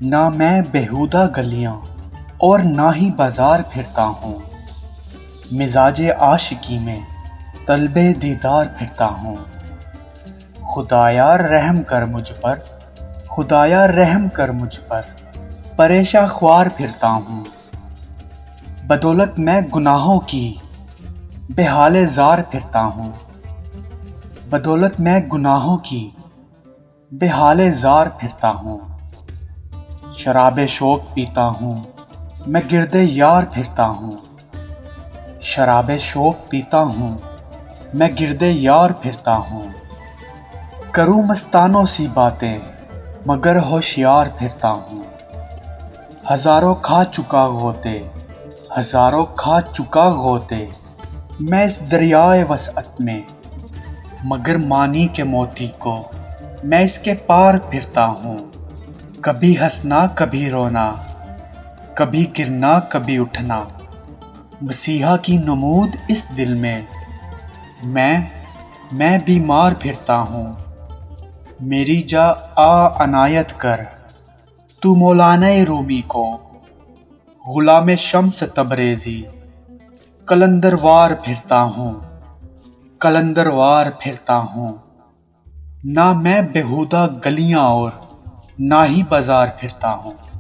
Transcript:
نہ میں بیہودہ گلیاں اور نہ ہی بازار پھرتا ہوں، مزاج عاشقی میں طلب دیدار پھرتا ہوں۔ خدایا رحم کر مجھ پر، خدایا رحم کر مجھ پر، پریشاں خوار پھرتا ہوں۔ بدولت میں گناہوں کی بے حال زار پھرتا ہوں، بدولت میں گناہوں کی بے حال زار پھرتا ہوں۔ شراب شوق پیتا ہوں، میں گرد یار پھرتا ہوں، شراب شوق پیتا ہوں، میں گرد یار پھرتا ہوں۔ کروں مستانوں سی باتیں مگر ہوشیار پھرتا ہوں۔ ہزاروں کھا چکا غوطے، ہزاروں کھا چکا غوطے میں اس دریائے وسعت میں، مگر مانی کے موتی کو میں اس کے پار پھرتا ہوں۔ کبھی ہنسنا کبھی رونا، کبھی گرنا کبھی اٹھنا، مسیحا کی نمود اس دل میں میں بیمار پھرتا ہوں۔ میری جا عنایت کر تو مولانا رومی کو، غلام شمس تبریزی قلندر وار پھرتا ہوں، قلندر وار پھرتا ہوں۔ نہ میں بیہودہ گلیاں اور نہ ہی بازار پھرتا ہوں۔